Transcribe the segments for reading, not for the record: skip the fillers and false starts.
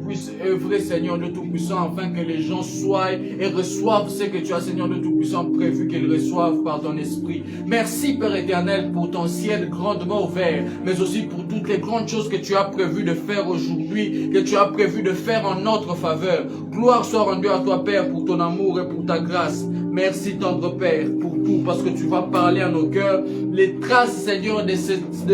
puisses œuvrer, Seigneur de Tout-Puissant, afin que les gens soient et reçoivent ce que tu as, Seigneur de Tout-Puissant, prévu qu'ils reçoivent par ton esprit. Merci, Père éternel, pour ton ciel grandement ouvert, mais aussi pour toutes les grandes choses que tu as prévu de faire aujourd'hui, que tu as prévu de faire en notre faveur. Gloire soit rendue à toi, Père, pour ton amour et pour ta grâce. Merci, tendre Père, pour tout, parce que tu vas parler à nos cœurs. Les traces, Seigneur, de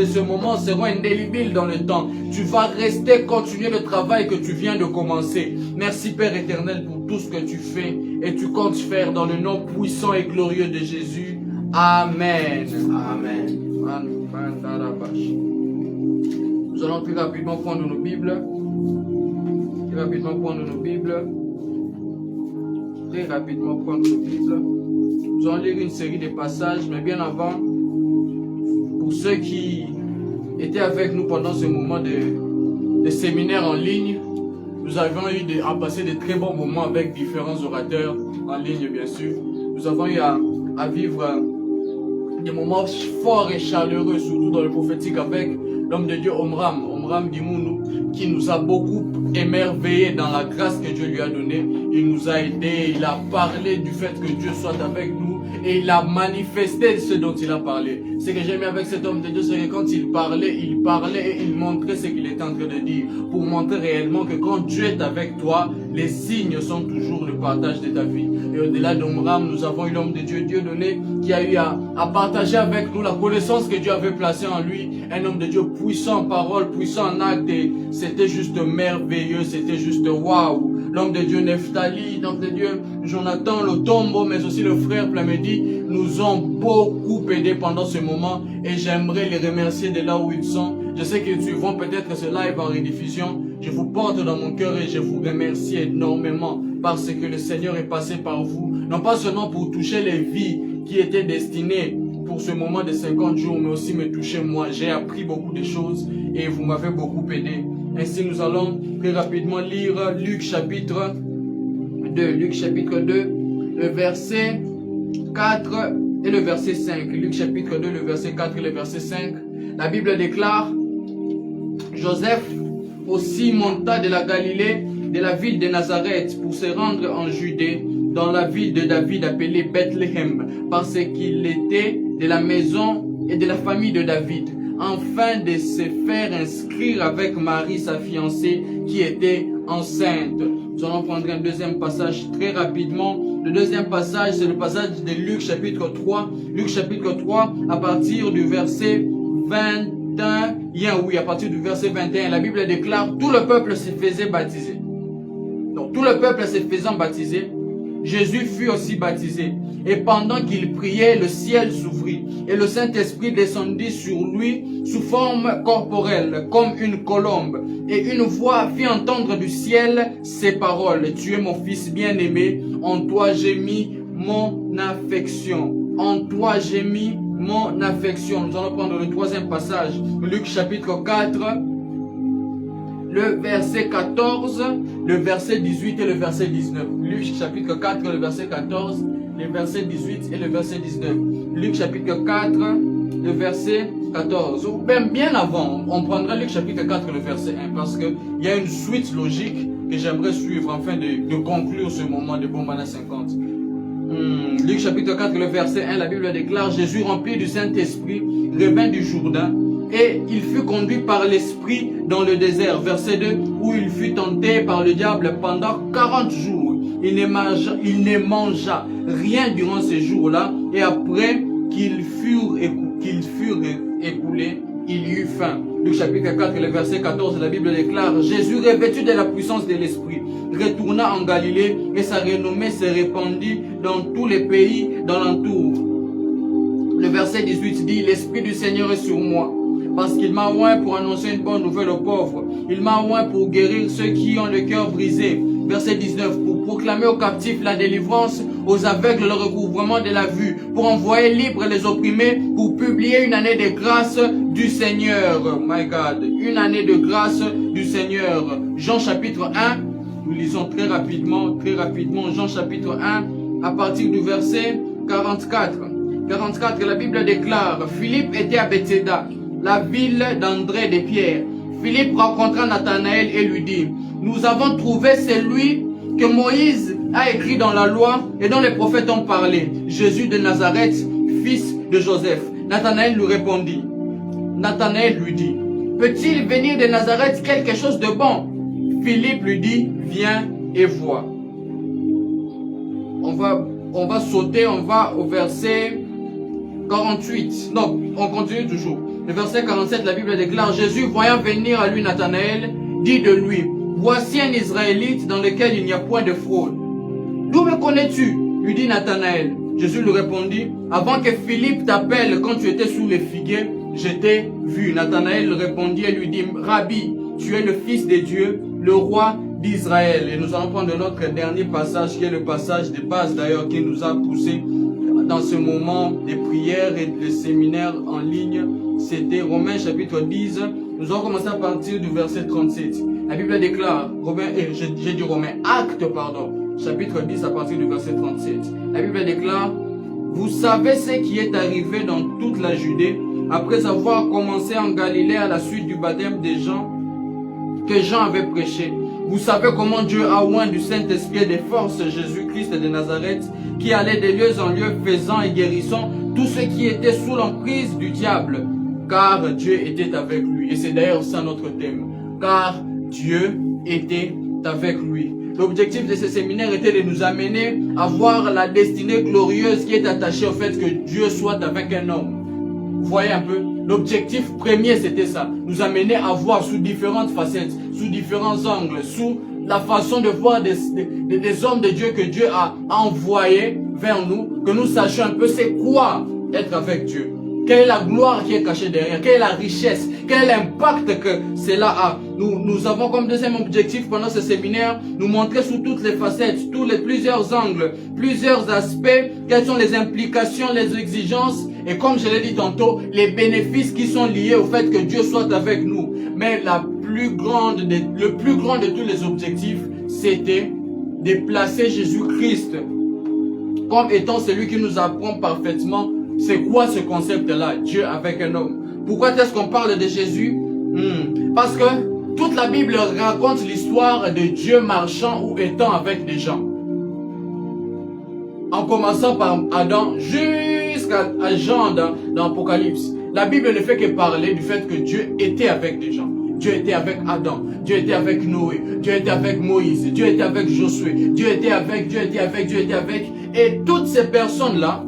ce moment seront indélébiles dans le temps. Tu vas rester, continuer le travail que tu viens de commencer. Merci, Père éternel, pour tout ce que tu fais et tu comptes faire dans le nom puissant et glorieux de Jésus. Amen. Amen. Nous allons très rapidement prendre nos Bibles. Très rapidement prendre nos Bibles. Très rapidement prendre nos Bibles. Nous allons lire une série de passages, mais bien avant, pour ceux qui étaient avec nous pendant ce moment de séminaire en ligne, nous avons eu à passer de très bons moments avec différents orateurs en ligne, bien sûr. Nous avons eu à vivre des moments forts et chaleureux, surtout dans le prophétique, avec l'homme de Dieu Omram Dimounou, qui nous a beaucoup émerveillés dans la grâce que Dieu lui a donnée. Il nous a aidés, il a parlé du fait que Dieu soit avec nous et il a manifesté ce dont il a parlé. Ce que j'aimais avec cet homme de Dieu, c'est que quand il parlait et il montrait ce qu'il était en train de dire, pour montrer réellement que quand Dieu est avec toi, les signes sont toujours le partage de ta vie. Et au-delà d'Omram, nous avons eu l'homme de Dieu, Dieu donné, qui a eu à partager avec nous la connaissance que Dieu avait placée en lui. Un homme de Dieu puissant en parole, puissant en acte, et c'était juste merveilleux, c'était juste waouh. L'homme de Dieu Nephtali, l'homme de Dieu Jonathan Lotombo, mais aussi le frère Plamedi, nous ont beaucoup aidé pendant ce moment et j'aimerais les remercier de là où ils sont. Je sais qu'ils suivront peut-être ce live en rediffusion. Je vous porte dans mon cœur et je vous remercie énormément parce que le Seigneur est passé par vous, non pas seulement pour toucher les vies qui étaient destinées pour ce moment de 50 jours, mais aussi me toucher moi. J'ai appris beaucoup de choses et vous m'avez beaucoup aidé. Ainsi, nous allons très rapidement lire Luc chapitre 2. Luc chapitre 2, le verset 4 et le verset 5. Luc chapitre 2, le verset 4 et le verset 5. La Bible déclare: Joseph aussi monta de la Galilée, de la ville de Nazareth, pour se rendre en Judée, dans la ville de David appelée Bethléem, parce qu'il était de la maison et de la famille de David, afin de se faire inscrire avec Marie, sa fiancée, qui était enceinte. Nous allons prendre un deuxième passage très rapidement. Le deuxième passage, c'est le passage de Luc chapitre 3. Luc chapitre 3, à partir du verset 21. Oui, à partir du verset 21, la Bible déclare: tout le peuple se faisait baptiser. Donc, tout le peuple se faisant baptiser, Jésus fut aussi baptisé. Et pendant qu'il priait, le ciel s'ouvrit et le Saint-Esprit descendit sur lui sous forme corporelle, comme une colombe. Et une voix fit entendre du ciel ces paroles: Tu es mon fils bien-aimé, en toi j'ai mis mon affection. En toi j'ai mis mon affection. Nous allons prendre le troisième passage, Luc chapitre 4, le verset 14, le verset 18 et le verset 19. Luc chapitre 4, le verset 14, le verset 18 et le verset 19. Luc chapitre 4, le verset 14. Ou même bien avant, on prendra Luc chapitre 4, le verset 1, parce qu'il y a une suite logique que j'aimerais suivre afin de conclure ce moment de Bombana 50. Luc chapitre 4, le verset 1, la Bible déclare: Jésus, rempli du Saint-Esprit, revint du Jourdain, et il fut conduit par l'Esprit dans le désert. Verset 2, où il fut tenté par le diable pendant 40 jours. Il ne mangea rien durant ces jours-là, et après qu'ils furent écoulés, il y eut faim. Luc chapitre 4, le verset 14, la Bible déclare: Jésus, revêtu de la puissance de l'Esprit, retourna en Galilée, et sa renommée se répandit dans tous les pays d'alentour. Le verset 18 dit: L'Esprit du Seigneur est sur moi, parce qu'il m'a oint pour annoncer une bonne nouvelle aux pauvres. Il m'a oint pour guérir ceux qui ont le cœur brisé. Verset 19, pour proclamer aux captifs la délivrance, aux aveugles le recouvrement de la vue, pour envoyer libres les opprimés, pour publier une année de grâce du Seigneur. My God, une année de grâce du Seigneur. Jean chapitre 1, nous lisons très rapidement, Jean chapitre 1, à partir du verset 44. 44, la Bible déclare: Philippe était à Bethsaida, la ville d'André et de Pierre. Philippe rencontra Nathanaël et lui dit: nous avons trouvé celui que Moïse a écrit dans la loi et dont les prophètes ont parlé, Jésus de Nazareth, fils de Joseph. Nathanaël lui répondit. Nathanaël lui dit, peut-il venir de Nazareth quelque chose de bon? Philippe lui dit, viens et vois. On va sauter, on va au verset 48. Non, on continue toujours. Le verset 47, la Bible déclare, Jésus, voyant venir à lui Nathanaël, dit de lui, voici un Israélite dans lequel il n'y a point de fraude. D'où me connais-tu? Lui dit Nathanaël. Jésus lui répondit, avant que Philippe t'appelle quand tu étais sous les figuiers, je t'ai vu. Nathanaël répondit et lui dit, Rabbi, tu es le Fils de Dieu, le roi d'Israël. Et nous allons prendre notre dernier passage, qui est le passage de base d'ailleurs, qui nous a poussé dans ce moment des prières et de séminaires en ligne. C'était Romains chapitre 10. Nous allons commencer à partir du verset 37. La Bible déclare, Actes, chapitre 10 à partir du verset 37. La Bible déclare, vous savez ce qui est arrivé dans toute la Judée, après avoir commencé en Galilée à la suite du baptême des gens, que Jean avait prêché. Vous savez comment Dieu a oint du Saint-Esprit et des forces Jésus-Christ de Nazareth, qui allait de lieu en lieu, faisant et guérissant tous ceux qui étaient sous l'emprise du diable, car Dieu était avec lui. Et c'est d'ailleurs ça notre thème. Car Dieu était avec lui. L'objectif de ce séminaire était de nous amener à voir la destinée glorieuse qui est attachée au fait que Dieu soit avec un homme. Vous voyez un peu? L'objectif premier, c'était ça. Nous amener à voir sous différentes facettes, sous différents angles, sous la façon de voir des hommes de Dieu que Dieu a envoyés vers nous, que nous sachions un peu c'est quoi être avec Dieu. Quelle est la gloire qui est cachée derrière? Quelle est la richesse? Quel est l'impact que cela a? Nous avons comme deuxième objectif pendant ce séminaire, nous montrer sous toutes les facettes, plusieurs angles, plusieurs aspects, quelles sont les implications, les exigences, et comme je l'ai dit tantôt, les bénéfices qui sont liés au fait que Dieu soit avec nous. Mais le plus grand de tous les objectifs, c'était de placer Jésus-Christ comme étant celui qui nous apprend parfaitement c'est quoi ce concept-là, Dieu avec un homme. Pourquoi est-ce qu'on parle de Jésus? Parce que toute la Bible raconte l'histoire de Dieu marchant ou étant avec des gens. En commençant par Adam jusqu'à Jean dans l'Apocalypse. La Bible ne fait que parler du fait que Dieu était avec des gens. Dieu était avec Adam, Dieu était avec Noé, Dieu était avec Moïse, Dieu était avec Josué, Dieu était avec. Et toutes ces personnes-là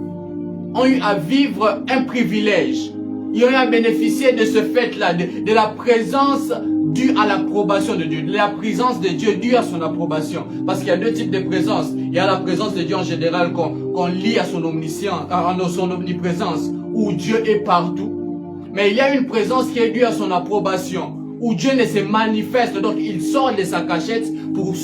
ont eu à vivre un privilège. Ils ont eu à bénéficier de ce fait-là, de la présence due à l'approbation de Dieu, de la présence de Dieu due à son approbation. Parce qu'il y a deux types de présence. Il y a la présence de Dieu en général qu'on lie à son omniscience, à son omniprésence, où Dieu est partout. Mais il y a une présence qui est due à son approbation, où Dieu ne se manifeste, donc il sort de sa cachette pour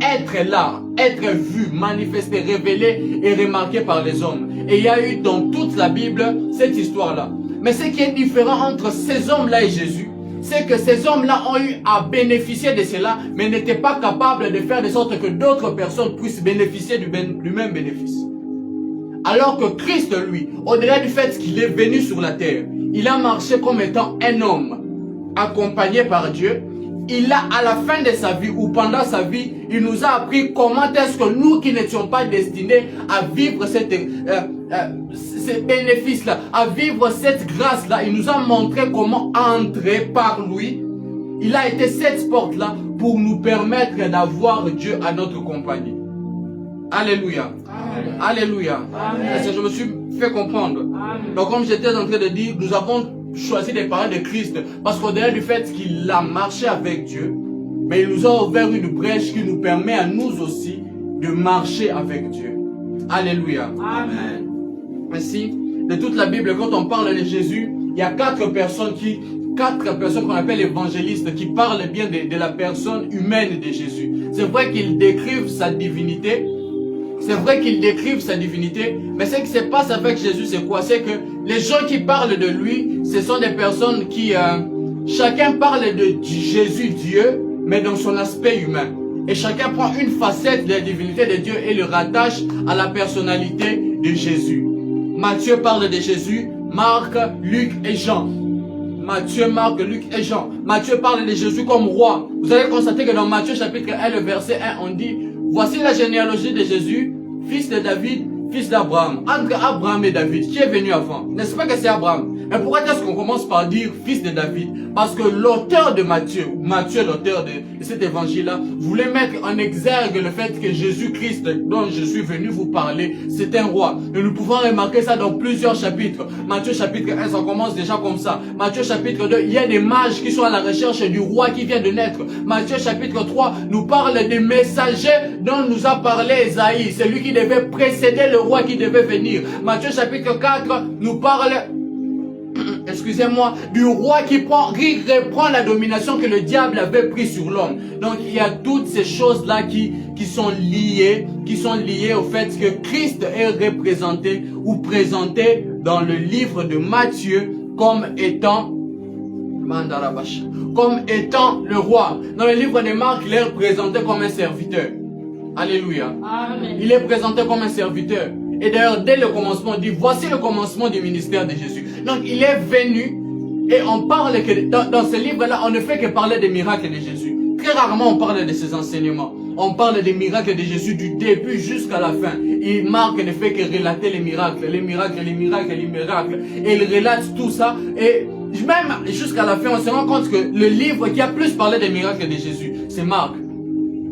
être là, être vu, manifesté, révélé et remarqué par les hommes. Et il y a eu dans toute la Bible cette histoire-là. Mais ce qui est différent entre ces hommes-là et Jésus, c'est que ces hommes-là ont eu à bénéficier de cela, mais n'étaient pas capables de faire de sorte que d'autres personnes puissent bénéficier du même bénéfice. Alors que Christ, lui, au-delà du fait qu'il est venu sur la terre, il a marché comme étant un homme, accompagné par Dieu. Il a, à la fin de sa vie ou pendant sa vie, il nous a appris comment est-ce que nous qui n'étions pas destinés à vivre ces bénéfices-là, à vivre cette grâce-là, il nous a montré comment entrer par lui. Il a été cette porte-là pour nous permettre d'avoir Dieu à notre compagnie. Alléluia. Amen. Alléluia. Amen. Je me suis fait comprendre. Amen. Donc comme j'étais en train de dire, nous avons choisi de parler de Christ parce qu'au-delà du fait qu'il a marché avec Dieu, mais il nous a ouvert une brèche qui nous permet à nous aussi de marcher avec Dieu. Alléluia. Amen. Ainsi, de toute la Bible, quand on parle de Jésus, il y a quatre personnes qu'on appelle évangélistes qui parlent bien de la personne humaine de Jésus. C'est vrai qu'ils décrivent sa divinité. C'est vrai qu'ils décrivent sa divinité, mais ce qui se passe avec Jésus, c'est quoi? C'est que les gens qui parlent de lui, ce sont des personnes qui... chacun parle de Jésus, Dieu, mais dans son aspect humain. Et chacun prend une facette de la divinité de Dieu et le rattache à la personnalité de Jésus. Matthieu parle de Jésus, Marc, Luc et Jean. Matthieu, Marc, Luc et Jean. Matthieu parle de Jésus comme roi. Vous allez constater que dans Matthieu chapitre 1, le verset 1, on dit, voici la généalogie de Jésus, fils de David, fils d'Abraham. Entre Abraham et David, qui est venu avant? N'est-ce pas que c'est Abraham? Mais pourquoi est-ce qu'on commence par dire fils de David? Parce que l'auteur de Matthieu, l'auteur de cet évangile-là, voulait mettre en exergue le fait que Jésus-Christ, dont je suis venu vous parler, c'est un roi. Et nous pouvons remarquer ça dans plusieurs chapitres. Matthieu chapitre 1, ça commence déjà comme ça. Matthieu chapitre 2, il y a des mages qui sont à la recherche du roi qui vient de naître. Matthieu chapitre 3 nous parle des messagers dont nous a parlé Esaïe. C'est lui qui devait précéder le roi qui devait venir. Matthieu chapitre 4 nous parle, excusez-moi, du roi qui reprend la domination que le diable avait prise sur l'homme. Donc il y a toutes ces choses-là qui sont liées au fait que Christ est représenté ou présenté dans le livre de Matthieu comme étant le roi. Dans le livre de Marc, il est représenté comme un serviteur. Alléluia. Amen. Il est présenté comme un serviteur. Et d'ailleurs, dès le commencement, on dit, voici le commencement du ministère de Jésus. Donc, il est venu, et on parle que, dans ce livre-là, on ne fait que parler des miracles de Jésus. Très rarement, on parle de ses enseignements. On parle des miracles de Jésus du début jusqu'à la fin. Et Marc ne fait que relater les miracles. Et il relate tout ça. Et même jusqu'à la fin, on se rend compte que le livre qui a plus parlé des miracles de Jésus, c'est Marc.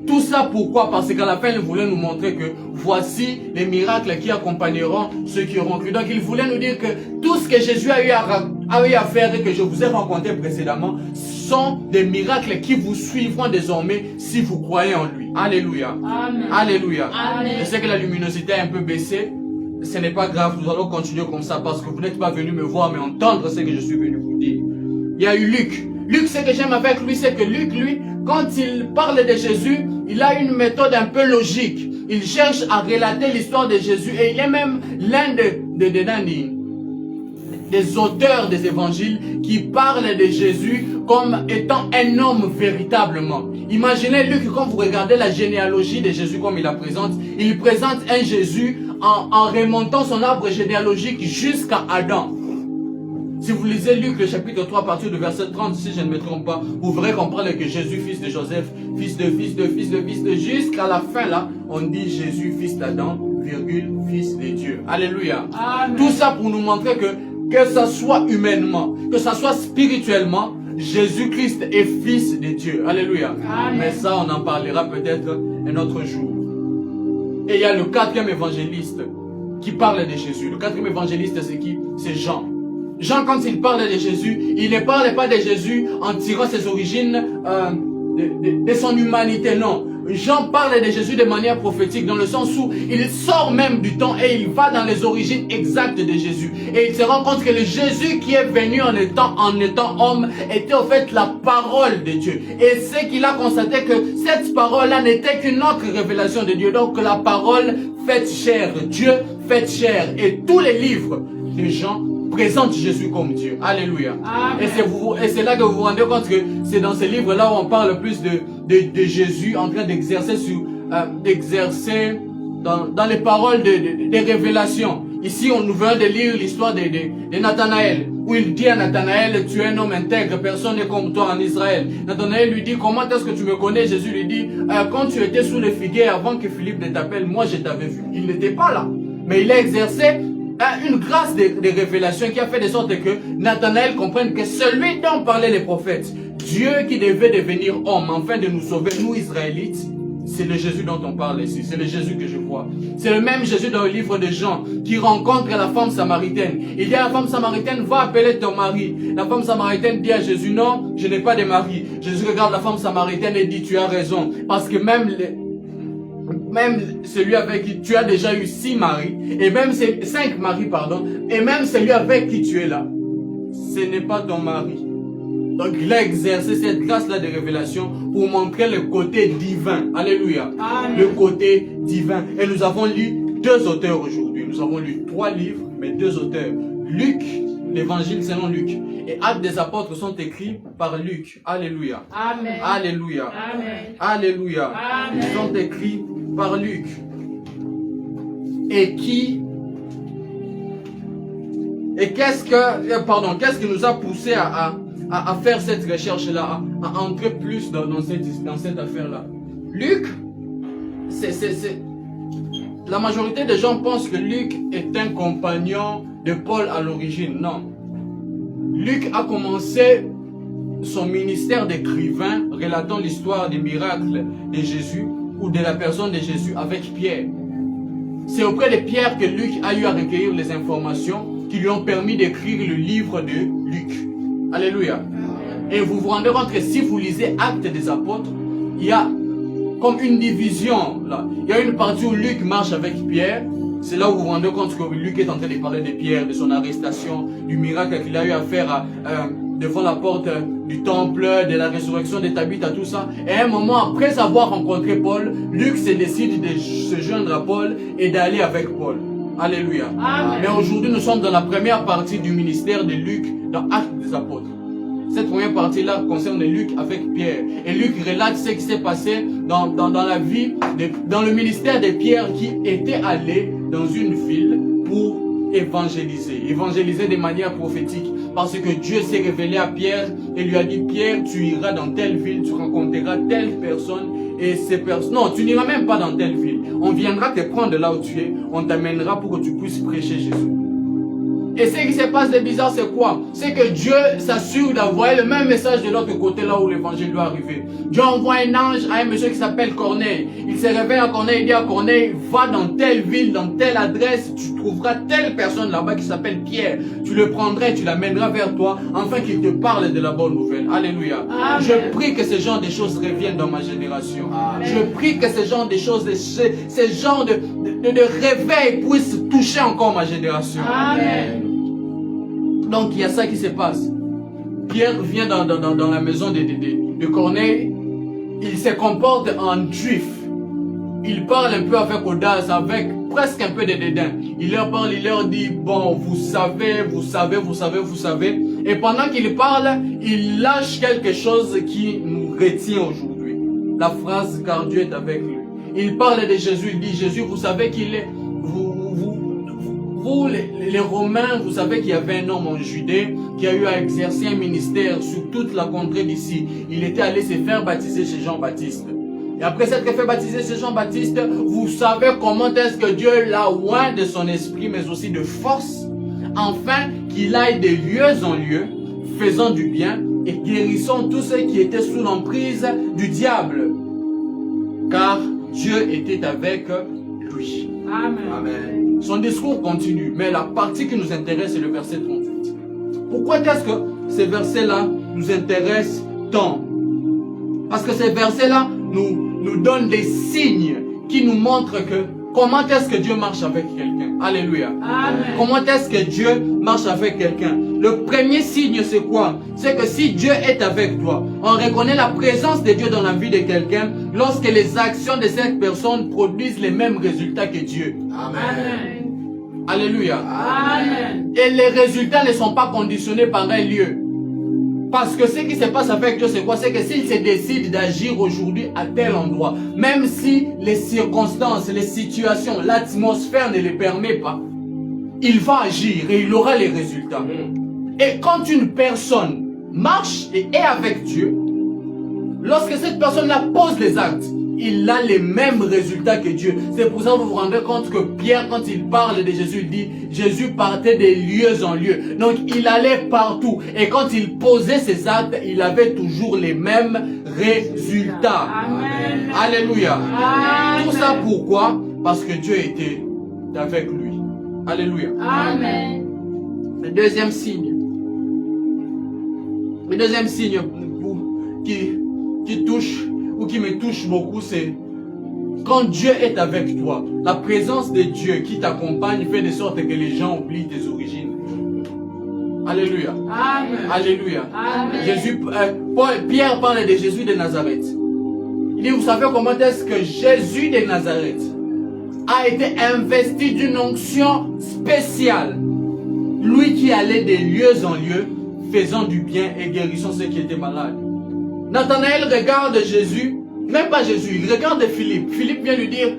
Tout ça pourquoi? Parce qu'à la fin, il voulait nous montrer que voici les miracles qui accompagneront ceux qui auront cru. Donc, il voulait nous dire que tout ce que Jésus a eu à faire et que je vous ai raconté précédemment sont des miracles qui vous suivront désormais si vous croyez en lui. Alléluia. Amen. Alléluia. Amen. Je sais que la luminosité est un peu baissée. Ce n'est pas grave, nous allons continuer comme ça parce que vous n'êtes pas venu me voir mais entendre ce que je suis venu vous dire. Il y a eu Luc. Luc, ce que j'aime avec lui, c'est que Luc, lui, quand il parle de Jésus, il a une méthode un peu logique. Il cherche à relater l'histoire de Jésus et il est même l'un des auteurs des évangiles qui parlent de Jésus comme étant un homme véritablement. Imaginez Luc, quand vous regardez la généalogie de Jésus comme il la présente, il présente un Jésus en remontant son arbre généalogique jusqu'à Adam. Si vous lisez Luc le chapitre 3 à partir du verset 30, si je ne me trompe pas, vous verrez comprendre que Jésus, fils de Joseph, fils de, jusqu'à la fin là, on dit Jésus, fils d'Adam, fils de Dieu. Alléluia. Amen. Tout ça pour nous montrer que ça soit humainement, que ça soit spirituellement, Jésus-Christ est fils de Dieu. Alléluia. Amen. Mais ça, on en parlera peut-être un autre jour. Et il y a le quatrième évangéliste qui parle de Jésus. Le quatrième évangéliste, c'est qui? C'est Jean. Jean, quand il parle de Jésus, il ne parle pas de Jésus en tirant ses origines de son humanité, non. Jean parle de Jésus de manière prophétique, dans le sens où il sort même du temps et il va dans les origines exactes de Jésus. Et il se rend compte que le Jésus qui est venu en étant homme était en fait la parole de Dieu. Et c'est qu'il a constaté que cette parole-là n'était qu'une autre révélation de Dieu. Donc la parole faite chair, Dieu faite chair. Et tous les livres de Jean présente Jésus comme Dieu. Alléluia. Amen. Et c'est là que vous vous rendez compte que c'est dans ces livres-là où on parle plus de Jésus en train d'exercer dans les paroles des révélations. Ici, nous venons de lire l'histoire de Nathanaël, où il dit à Nathanaël, tu es un homme intègre, personne n'est comme toi en Israël. Nathanaël lui dit, comment est-ce que tu me connais? Jésus lui dit, quand tu étais sous les figuiers avant que Philippe ne t'appelle, moi je t'avais vu. Il n'était pas là, mais il a exercé une grâce de révélation qui a fait de sorte que Nathanaël comprenne que celui dont parlaient les prophètes, Dieu qui devait devenir homme afin de nous sauver, nous Israélites, c'est le Jésus dont on parle ici. C'est le Jésus que je vois. C'est le même Jésus dans le livre de Jean qui rencontre la femme samaritaine. Il dit à la femme samaritaine, va appeler ton mari. La femme samaritaine dit à Jésus, non, je n'ai pas de mari. Jésus regarde la femme samaritaine et dit, tu as raison. Parce que même celui avec qui tu as déjà eu 5 maris, et même celui avec qui tu es là, ce n'est pas ton mari. Donc il a exercé cette grâce-là de révélation pour montrer le côté divin. Alléluia. Amen. Le côté divin. Et nous avons lu 2 auteurs aujourd'hui. Nous avons lu 3 livres, mais 2 auteurs. Luc, l'évangile selon Luc, et Actes des apôtres sont écrits par Luc. Alléluia. Amen. Alléluia. Amen. Alléluia. Amen. Ils sont écrits par Luc. Et qu'est-ce qui nous a poussé à faire cette recherche-là, à entrer plus dans cette affaire-là. Luc, la majorité des gens pensent que Luc est un compagnon de Paul à l'origine. Non. Luc a commencé son ministère d'écrivain relatant l'histoire des miracles de Jésus ou de la personne de Jésus avec Pierre. C'est auprès de Pierre que Luc a eu à recueillir les informations qui lui ont permis d'écrire le livre de Luc. Alléluia. Et vous vous rendez compte que si vous lisez Actes des Apôtres, il y a comme une division là. Il y a une partie où Luc marche avec Pierre. C'est là où vous vous rendez compte que Luc est en train de parler de Pierre, de son arrestation, du miracle qu'il a eu à faire devant la porte du temple, de la résurrection de Tabitha, tout ça. Et à un moment, après avoir rencontré Paul, Luc se décide de se joindre à Paul et d'aller avec Paul. Alléluia. Amen. Mais aujourd'hui, nous sommes dans la première partie du ministère de Luc dans Actes des Apôtres. Cette première partie-là concerne Luc avec Pierre. Et Luc relate ce qui s'est passé dans la vie, dans le ministère de Pierre qui était allé dans une ville pour évangéliser de manière prophétique. Parce que Dieu s'est révélé à Pierre et lui a dit, Pierre, tu iras dans telle ville, tu rencontreras telle personne et ces personnes... Non, tu n'iras même pas dans telle ville. On viendra te prendre de là où tu es, on t'amènera pour que tu puisses prêcher Jésus. Et ce qui se passe de bizarre, c'est quoi? C'est que Dieu s'assure d'envoyer le même message de l'autre côté là où l'évangile doit arriver. Dieu envoie un ange à un monsieur qui s'appelle Corneille. Il se réveille à Corneille, il dit à Corneille, va dans telle ville, dans telle adresse, tu trouveras telle personne là-bas qui s'appelle Pierre. Tu le prendras, tu l'amèneras vers toi, afin qu'il te parle de la bonne nouvelle. Alléluia. Amen. Je prie que ce genre de choses reviennent dans ma génération. Amen. Je prie que ce genre de choses, ce genre de réveil puisse toucher encore ma génération. Amen. Donc il y a ça qui se passe. Pierre vient dans la maison de Corneille. Il se comporte en juif. Il parle un peu avec audace, avec presque un peu de dédain. Il leur parle, il leur dit, bon, vous savez. Et pendant qu'il parle, il lâche quelque chose qui nous retient aujourd'hui. La phrase, car Dieu est avec lui. Il parle de Jésus, il dit, Jésus, vous savez qu'il est... Vous, les Romains, vous savez qu'il y avait un homme en Judée qui a eu à exercer un ministère sur toute la contrée d'ici. Il était allé se faire baptiser chez Jean-Baptiste. Et après s'être fait baptiser chez Jean-Baptiste, vous savez comment est-ce que Dieu l'a oint de son esprit, mais aussi de force, afin qu'il aille de lieu en lieu, faisant du bien et guérissant tous ceux qui étaient sous l'emprise du diable. Car Dieu était avec lui. Amen. Amen. Son discours continue, mais la partie qui nous intéresse, c'est le verset 38. Pourquoi est-ce que ces versets-là nous intéressent tant? Parce que ces versets-là nous donnent des signes qui nous montrent que comment est-ce que Dieu marche avec quelqu'un. Alléluia. Amen. Comment est-ce que Dieu marche avec quelqu'un? Le premier signe, c'est quoi? C'est que si Dieu est avec toi, on reconnaît la présence de Dieu dans la vie de quelqu'un lorsque les actions de cette personne produisent les mêmes résultats que Dieu. Amen. Alléluia. Amen. Et les résultats ne sont pas conditionnés par un lieu. Parce que ce qui se passe avec Dieu, c'est quoi? C'est que s'il se décide d'agir aujourd'hui à tel endroit, même si les circonstances, les situations, l'atmosphère ne les permet pas, il va agir et il aura les résultats. Et quand une personne marche et est avec Dieu, lorsque cette personne-là pose les actes, il a les mêmes résultats que Dieu. C'est pour ça que vous vous rendez compte que Pierre, quand il parle de Jésus, il dit, Jésus partait de lieu en lieu. Donc, il allait partout. Et quand il posait ses actes, il avait toujours les mêmes résultats. Amen. Alléluia. Amen. Tout ça pourquoi? Parce que Dieu était avec lui. Alléluia. Amen. Le deuxième signe. Le deuxième signe qui touche ou qui me touche beaucoup, c'est quand Dieu est avec toi. La présence de Dieu qui t'accompagne fait de sorte que les gens oublient tes origines. Alléluia. Amen. Alléluia. Amen. Pierre parle de Jésus de Nazareth. Il dit, vous savez comment est-ce que Jésus de Nazareth a été investi d'une onction spéciale. Lui qui allait de lieu en lieu, faisant du bien et guérissant ceux qui étaient malades. Nathanaël regarde Jésus, même pas Jésus, il regarde Philippe. Philippe vient lui dire,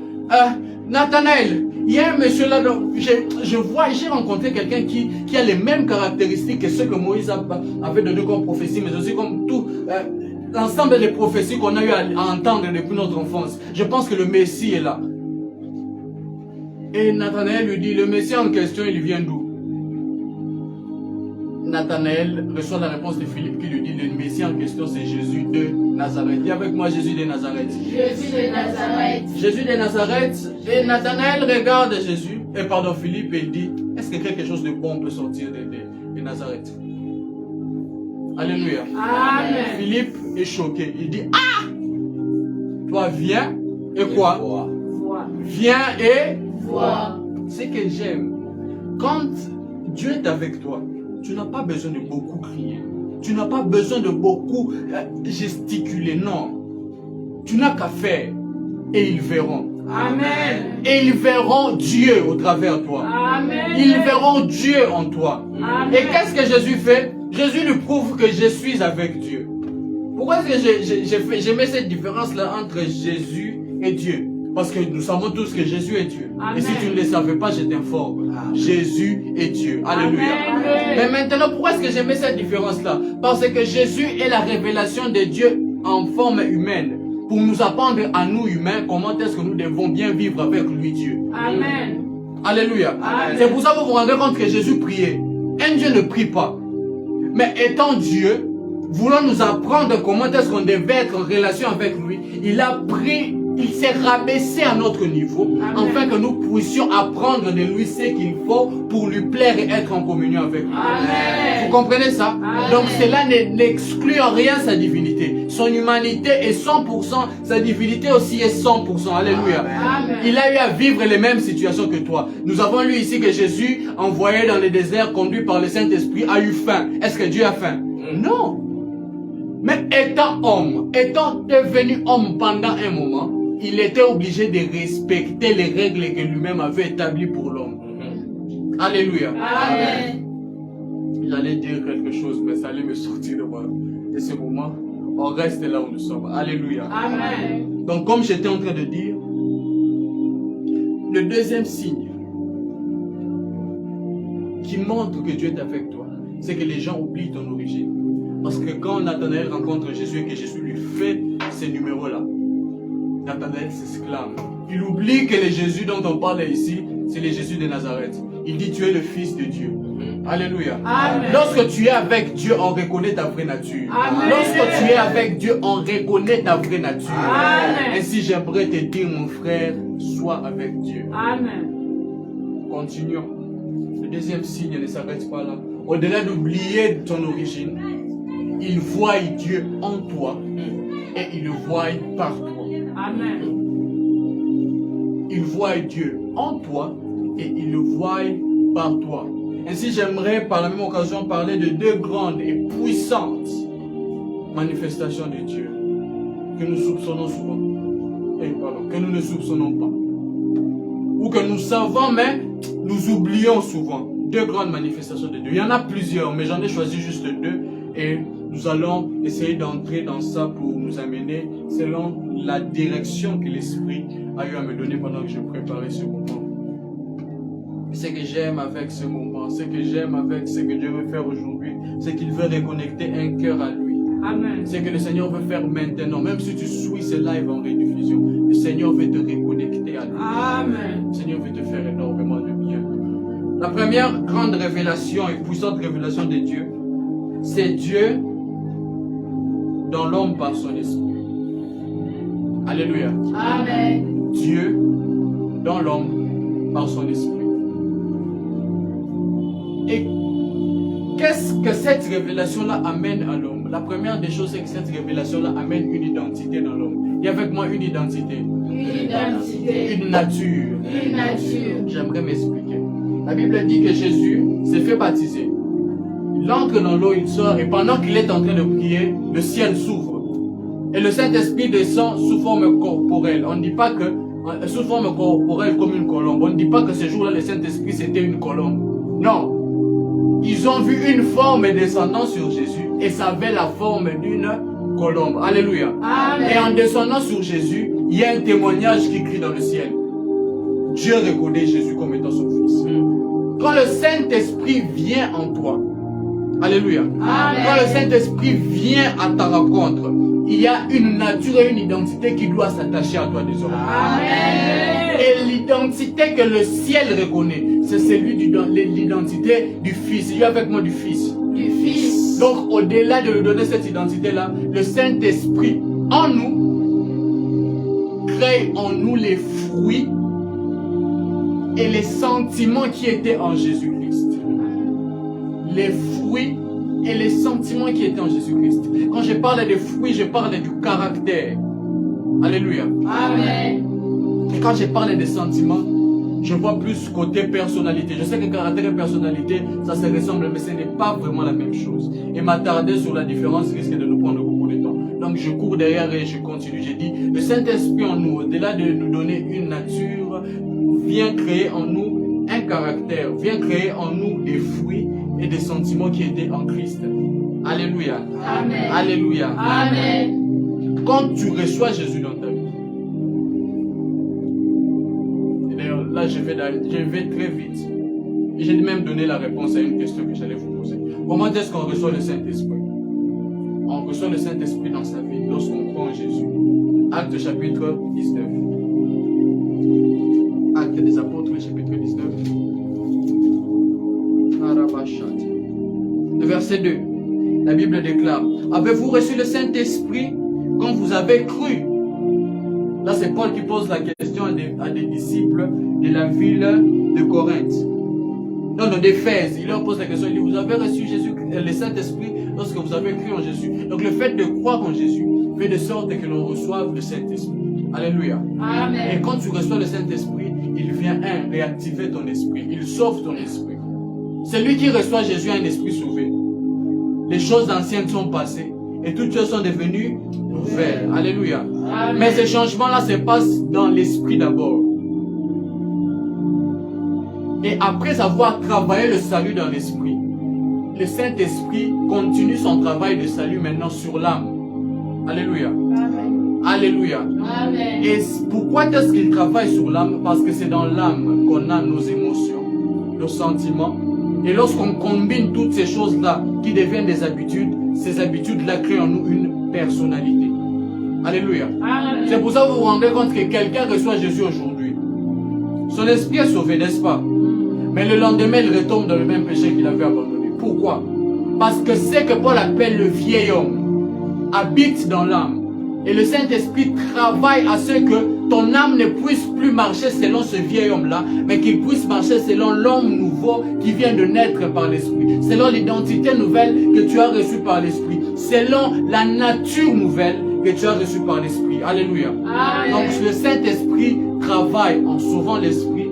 Nathanaël, Il y a un monsieur là, j'ai rencontré quelqu'un qui a les mêmes caractéristiques que ceux que Moïse avait donné comme prophétie, mais aussi comme tout l'ensemble des prophéties qu'on a eu à entendre depuis notre enfance. Je pense que le Messie est là. Et Nathanaël lui dit, le Messie en question, il vient d'où? Nathanaël reçoit la réponse de Philippe qui lui dit, le Messie en question, c'est Jésus de Nazareth. Dis avec moi, Jésus de Nazareth. Jésus de Nazareth. Jésus de Nazareth. Et Nathanaël regarde Jésus, et pardon, Philippe, et il dit, est-ce que quelque chose de bon peut sortir de Nazareth? Alléluia. Amen. Philippe est choqué. Il dit, ah! Toi, viens, et quoi? Vois. Viens et Vois. Ce que j'aime, quand Dieu est avec toi, tu n'as pas besoin de beaucoup crier. Tu n'as pas besoin de beaucoup gesticuler. Non. Tu n'as qu'à faire. Et ils verront. Amen. Et ils verront Dieu au travers de toi. Amen. Ils verront Dieu en toi. Amen. Et qu'est-ce que Jésus fait? Jésus lui prouve que je suis avec Dieu. Pourquoi est-ce que j'ai mis cette différence-là entre Jésus et Dieu? Parce que nous savons tous que Jésus est Dieu. Amen. Et si tu ne le savais pas, je t'informe. Jésus est Dieu. Alléluia. Amen. Mais maintenant, pourquoi est-ce que j'ai mis cette différence-là? Parce que Jésus est la révélation de Dieu en forme humaine. Pour nous apprendre à nous humains comment est-ce que nous devons bien vivre avec lui Dieu. Amen. Alléluia. Amen. C'est pour ça que vous vous rendez compte que Jésus priait. Un Dieu ne prie pas. Mais étant Dieu, voulant nous apprendre comment est-ce qu'on devait être en relation avec lui, il a pris, il s'est rabaissé à notre niveau, Amen. afin que nous puissions apprendre de lui ce qu'il faut pour lui plaire et être en communion avec lui. Amen. Vous comprenez ça? Amen. Donc cela n'exclut en rien sa divinité. Son humanité est 100%, sa divinité aussi est 100%. Alléluia. Amen. Il a eu à vivre les mêmes situations que toi. Nous avons lu ici que Jésus, envoyé dans le désert, conduit par le Saint-Esprit, a eu faim. Est-ce que Dieu a faim? Non. Mais étant homme, étant devenu homme pendant un moment, il était obligé de respecter les règles que lui-même avait établies pour l'homme. Alléluia. Amen. J'allais dire quelque chose, mais ça allait me sortir de ce moment. On reste là où nous sommes. Alléluia. Amen. Donc, comme j'étais en train de dire, le deuxième signe qui montre que Dieu est avec toi, c'est que les gens oublient ton origine. Parce que quand Nathanaël rencontre Jésus et que Jésus lui fait ces numéros-là, Nathanaël s'exclame. Il oublie que le Jésus dont on parle ici, c'est le Jésus de Nazareth. Il dit, tu es le Fils de Dieu. Alléluia. Amen. Lorsque tu es avec Dieu, on reconnaît ta vraie nature. Amen. Lorsque tu es avec Dieu, on reconnaît ta vraie nature. Amen. Ainsi, j'aimerais te dire, mon frère, sois avec Dieu. Amen. Continuons. Le deuxième signe ne s'arrête pas là. Au-delà d'oublier ton origine, il voit Dieu en toi et il le voit par toi. Amen. Il voit Dieu en toi et il le voit par toi. Ainsi, j'aimerais par la même occasion parler de deux grandes et puissantes manifestations de Dieu que nous soupçonnons souvent. Que nous ne soupçonnons pas. Ou que nous savons, mais nous oublions souvent. Deux grandes manifestations de Dieu. Il y en a plusieurs, mais j'en ai choisi juste deux. Et nous allons essayer d'entrer dans ça pour nous amener selon la direction que l'Esprit a eu à me donner pendant que je préparais ce moment. Ce que j'aime avec ce moment, ce que j'aime avec ce que Dieu veut faire aujourd'hui, c'est qu'il veut reconnecter un cœur à lui. Amen. C'est que le Seigneur veut faire maintenant, même si tu suis ce live en rediffusion, le Seigneur veut te reconnecter à lui. Amen. Le Seigneur veut te faire énormément de bien. La première grande révélation et puissante révélation de Dieu, c'est Dieu dans l'homme par son esprit. Alléluia. Amen. Dieu dans l'homme par son esprit. Et qu'est-ce que cette révélation-là amène à l'homme? La première des choses, c'est que cette révélation-là amène une identité dans l'homme. Il y a avec moi une identité. Une identité. Une nature. Une nature. J'aimerais m'expliquer. La Bible dit que Jésus s'est fait baptiser. Il entre dans l'eau, il sort, et pendant qu'il est en train de prier, le ciel s'ouvre. Et le Saint-Esprit descend sous forme corporelle. On ne dit pas que, sous forme corporelle comme une colombe. On ne dit pas que ce jour-là, le Saint-Esprit c'était une colombe. Non. Ils ont vu une forme descendant sur Jésus, et ça avait la forme d'une colombe. Alléluia. Amen. Et en descendant sur Jésus, il y a un témoignage qui crie dans le ciel. Dieu reconnaît Jésus comme étant son fils. Quand le Saint-Esprit vient en toi, alléluia. Amen. Quand le Saint-Esprit vient à ta rencontre, il y a une nature et une identité qui doit s'attacher à toi désormais. Amen. Et l'identité que le ciel reconnaît, c'est celui de l'identité du Fils. Dis avec moi du Fils. Du Fils. Donc, au-delà de lui donner cette identité-là, le Saint-Esprit en nous crée en nous les fruits et les sentiments qui étaient en Jésus-Christ. Les fruits et les sentiments qui étaient en Jésus-Christ. Quand je parle des fruits, je parle du caractère. Alléluia. Amen. Et quand je parle des sentiments, je vois plus côté personnalité. Je sais que caractère et personnalité, ça se ressemble, mais ce n'est pas vraiment la même chose. Et m'attarder sur la différence risque de nous prendre beaucoup de temps. Donc je cours derrière et je continue. J'ai dit, le Saint-Esprit en nous, au-delà de nous donner une nature, vient créer en nous un caractère, vient créer en nous des fruits et des sentiments qui étaient en Christ. Alléluia. Amen. Alléluia. Amen. Quand tu reçois Jésus dans ta vie, et d'ailleurs là je vais très vite, et j'ai même donné la réponse à une question que j'allais vous poser. Comment est-ce qu'on reçoit le Saint-Esprit? On reçoit le Saint-Esprit dans sa vie lorsqu'on croit en Jésus. Acte chapitre 19. Acte des apôtres, chapitre 19. Le verset 2. La Bible déclare: avez-vous reçu le Saint-Esprit quand vous avez cru? Là, c'est Paul qui pose la question à des disciples de la ville de Corinthe. Non, d'Éphèse. Il leur pose la question, il dit: vous avez reçu Jésus, le Saint-Esprit lorsque vous avez cru en Jésus. Donc le fait de croire en Jésus fait de sorte que l'on reçoive le Saint-Esprit. Alléluia. Amen. Et quand tu reçois le Saint-Esprit, il vient réactiver ton esprit. Il sauve ton esprit. Celui qui reçoit Jésus a un esprit sauvé. Les choses anciennes sont passées et toutes choses sont devenues nouvelles. Alléluia. Amen. Mais ces changements-là se passent dans l'esprit d'abord. Et après avoir travaillé le salut dans l'esprit, le Saint-Esprit continue son travail de salut maintenant sur l'âme. Alléluia. Amen. Alléluia. Amen. Et pourquoi est-ce qu'il travaille sur l'âme? Parce que c'est dans l'âme qu'on a nos émotions, nos sentiments. Et lorsqu'on combine toutes ces choses-là qui deviennent des habitudes, ces habitudes-là créent en nous une personnalité. Alléluia. Amen. C'est pour ça que vous vous rendez compte que quelqu'un reçoit Jésus aujourd'hui. Son esprit est sauvé, n'est-ce pas? Mais le lendemain, il retombe dans le même péché qu'il avait abandonné. Pourquoi? Parce que ce que Paul appelle le vieil homme habite dans l'âme. Et le Saint-Esprit travaille à ce que ton âme ne puisse plus marcher selon ce vieil homme-là, mais qu'il puisse marcher selon l'homme nouveau qui vient de naître par l'Esprit, selon l'identité nouvelle que tu as reçue par l'Esprit, selon la nature nouvelle que tu as reçue par l'Esprit. Alléluia. Amen. Donc le Saint-Esprit travaille en sauvant l'Esprit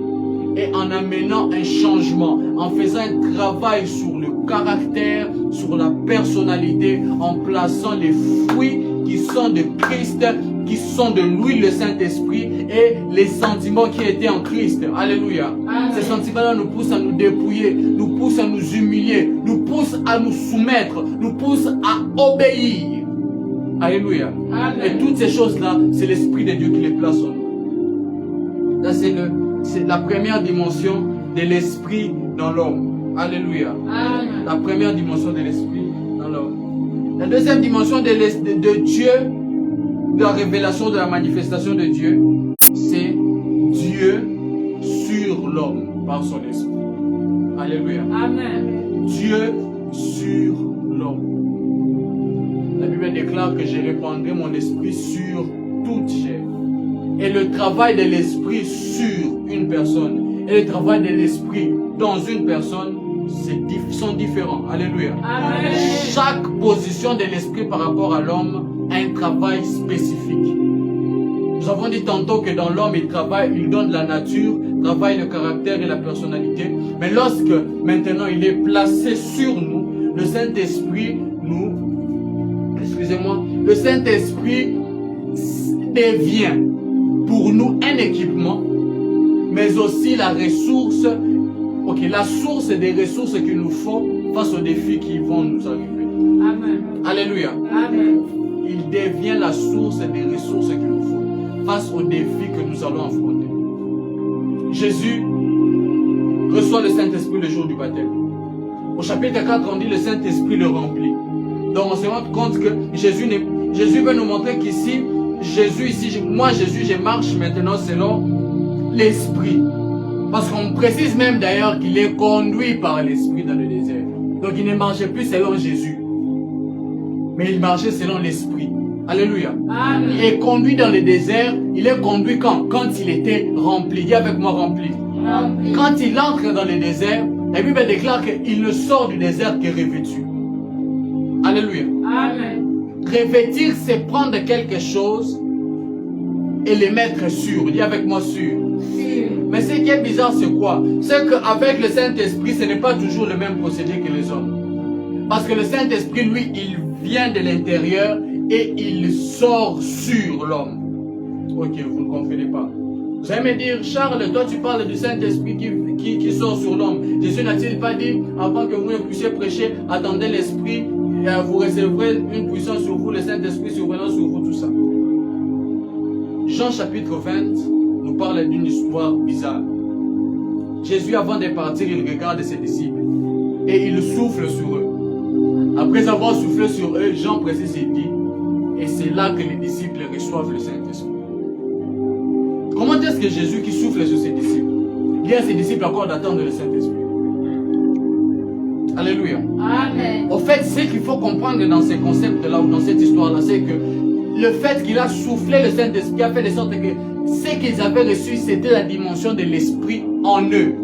et en amenant un changement, en faisant un travail sur le caractère, sur la personnalité, en plaçant les fruits qui sont de Christ, qui sont de lui, le Saint-Esprit, et les sentiments qui étaient en Christ. Alléluia. Amen. Ces sentiments-là nous poussent à nous dépouiller, nous poussent à nous humilier, nous poussent à nous soumettre, nous poussent à obéir. Alléluia. Amen. Et toutes ces choses-là, c'est l'Esprit de Dieu qui les place en nous. Là, c'est la première dimension de l'Esprit dans l'homme. Alléluia. Amen. La première dimension de l'Esprit dans l'homme. La deuxième dimension de Dieu, de la révélation, de la manifestation de Dieu, c'est Dieu sur l'homme par son Esprit. Alléluia. Amen. Dieu sur l'homme. La Bible déclare que je répandrai mon esprit sur toute chair. Et le travail de l'esprit sur une personne et le travail de l'esprit dans une personne sont différents. Alléluia. Amen. Chaque position de l'esprit par rapport à l'homme a un travail spécifique. Nous avons dit tantôt que dans l'homme, il donne la nature, travaille le caractère et la personnalité. Mais lorsque maintenant il est placé sur nous, le Saint-Esprit le Saint-Esprit devient pour nous un équipement, mais aussi la ressource, la source des ressources qu'il nous faut face aux défis qui vont nous arriver. Amen. Alléluia. Amen. Il devient la source des ressources qu'il nous faut face aux défis que nous allons affronter. Jésus reçoit le Saint-Esprit le jour du baptême. Au chapitre 4, on dit le Saint-Esprit le remplit. Donc on se rend compte que Jésus veut nous montrer qu'ici, Jésus, je marche maintenant selon l'Esprit. Parce qu'on précise même d'ailleurs qu'il est conduit par l'Esprit dans le désert. Donc il ne marchait plus selon Jésus, mais il marchait selon l'Esprit. Alléluia. Amen. Il est conduit dans le désert. Il est conduit quand il était rempli. Dis avec moi rempli. Rempli. Quand il entre dans le désert, la Bible déclare qu'il ne sort du désert que revêtu. Alléluia. Amen. Revêtir, c'est prendre quelque chose et le mettre sûr. Dis avec moi sûr. Sûr. Mais ce qui est bizarre, c'est quoi? C'est qu'avec le Saint-Esprit, ce n'est pas toujours le même procédé que les hommes. Parce que le Saint-Esprit, lui, il vient de l'intérieur et il sort sur l'homme. Ok, vous ne comprenez pas. Vous allez me dire, Charles, toi tu parles du Saint-Esprit qui sort sur l'homme. Jésus n'a-t-il pas dit, avant que vous ne puissiez prêcher, attendez l'Esprit, et vous recevrez une puissance sur vous, le Saint-Esprit survenant sur vous, tout ça. Jean chapitre 20 nous parle d'une histoire bizarre. Jésus, avant de partir, il regarde ses disciples et il souffle sur eux. Après avoir soufflé sur eux, Jean précise et dit, et c'est là que les disciples reçoivent le Saint-Esprit. Comment est-ce que Jésus qui souffle sur ses disciples, dit à ses disciples encore d'attendre le Saint-Esprit? Alléluia. Amen. Au fait, ce qu'il faut comprendre dans ces concepts-là ou dans cette histoire-là, c'est que le fait qu'il a soufflé le Saint-Esprit a fait de sorte que ce qu'ils avaient reçu, c'était la dimension de l'Esprit en eux.